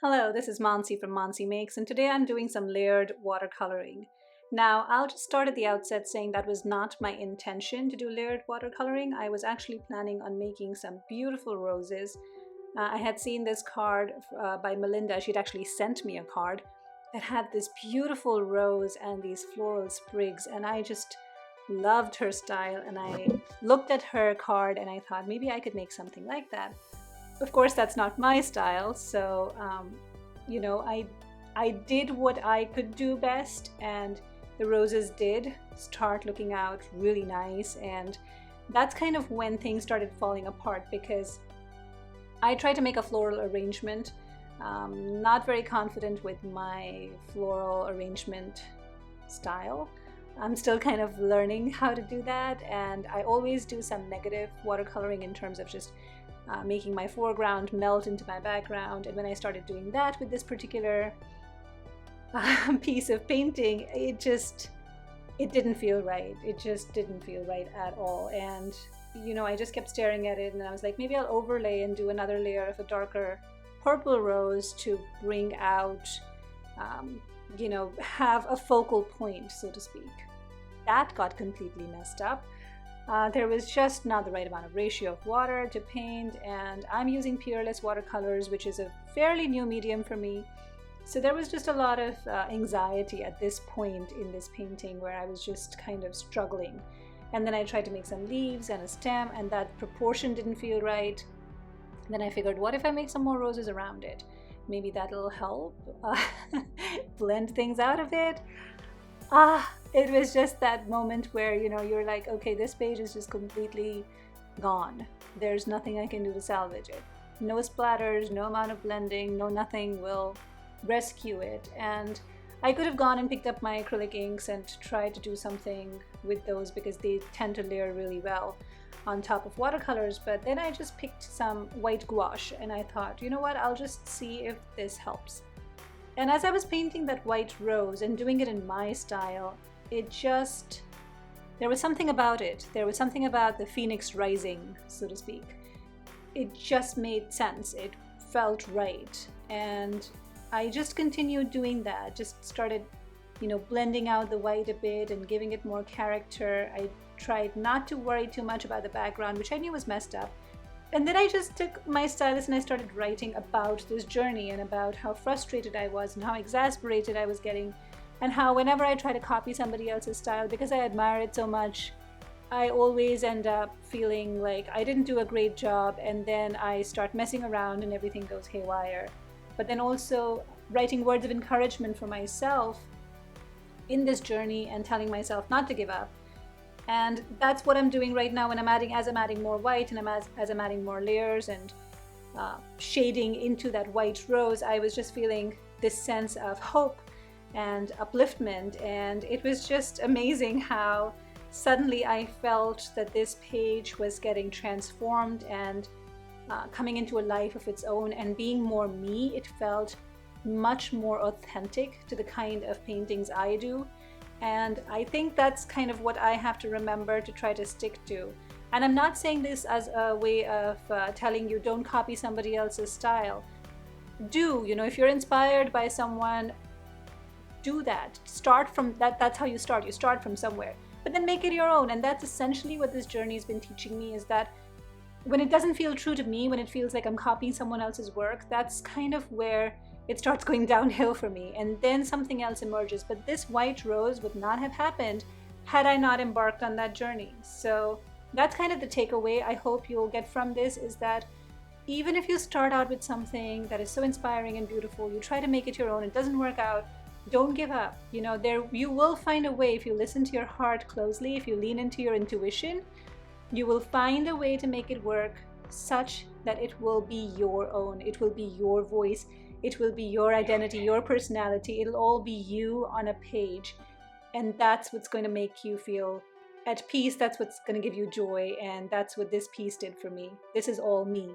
Hello, this is Mansi from Mansi Makes, and today I'm doing some layered watercoloring. Now, I'll just start at the outset saying that was not my intention to do layered watercoloring. I was actually planning on making some beautiful roses. I had seen this card by Melinda. She'd actually sent me a card that had this beautiful rose and these floral sprigs, and I just loved her style. And I looked at her card and I thought maybe I could make something like that. Of course, that's not my style, so I did what I could do best, and the roses did start looking out really nice. And that's kind of when things started falling apart, because I tried to make a floral arrangement. Not very confident with my floral arrangement style. I'm still kind of learning how to do that, and I always do some negative watercoloring in terms of just making my foreground melt into my background. And when I started doing that with this particular piece of painting, it didn't feel right. It just didn't feel right at all. And I just kept staring at it, and I was like, maybe I'll overlay and do another layer of a darker purple rose to bring out have a focal point, so to speak. That got completely messed up. There was just not the right amount of ratio of water to paint, and I'm using Peerless watercolors, which is a fairly new medium for me. So there was just a lot of anxiety at this point in this painting, where I was just kind of struggling. And then I tried to make some leaves and a stem, and that proportion didn't feel right. Then I figured, what if I make some more roses around it? Maybe that'll help blend things out a bit. It was just that moment where you're like, okay, this page is just completely gone. There's nothing I can do to salvage it. No splatters, no amount of blending, no nothing will rescue it. And I could have gone and picked up my acrylic inks and tried to do something with those, because they tend to layer really well on top of watercolors. But then I just picked some white gouache, and I thought, you know what, I'll just see if this helps. And as I was painting that white rose and doing it in my style, there was something about it. There was something about the phoenix rising, so to speak. It just made sense. It felt right. And I just continued doing that. Just started, blending out the white a bit and giving it more character. I tried not to worry too much about the background, which I knew was messed up. And then I just took my stylus and I started writing about this journey, and about how frustrated I was and how exasperated I was getting, and how whenever I try to copy somebody else's style, because I admire it so much, I always end up feeling like I didn't do a great job, and then I start messing around and everything goes haywire. But then also writing words of encouragement for myself in this journey and telling myself not to give up. And that's what I'm doing right now when I'm adding more white, and as I'm adding more layers and shading into that white rose. I was just feeling this sense of hope and upliftment, and it was just amazing how suddenly I felt that this page was getting transformed and coming into a life of its own and being more me. It felt much more authentic to the kind of paintings I do. And I think that's kind of what I have to remember to try to stick to. And I'm not saying this as a way of telling you don't copy somebody else's style. Do, if you're inspired by someone, do that. Start from that. That's how you start. You start from somewhere, but then make it your own. And that's essentially what this journey has been teaching me, is that when it doesn't feel true to me, when it feels like I'm copying someone else's work, that's kind of where it starts going downhill for me, and then something else emerges. But this white rose would not have happened had I not embarked on that journey. So that's kind of the takeaway I hope you'll get from this, is that even if you start out with something that is so inspiring and beautiful, you try to make it your own, it doesn't work out, don't give up. You will find a way. If you listen to your heart closely, if you lean into your intuition, you will find a way to make it work such that it will be your own. It will be your voice. It will be your identity, your personality. It'll all be you on a page. And that's what's going to make you feel at peace. That's what's going to give you joy. And that's what this piece did for me. This is all me.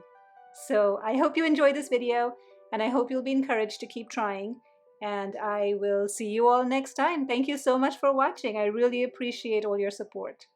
So I hope you enjoyed this video, and I hope you'll be encouraged to keep trying. And I will see you all next time. Thank you so much for watching. I really appreciate all your support.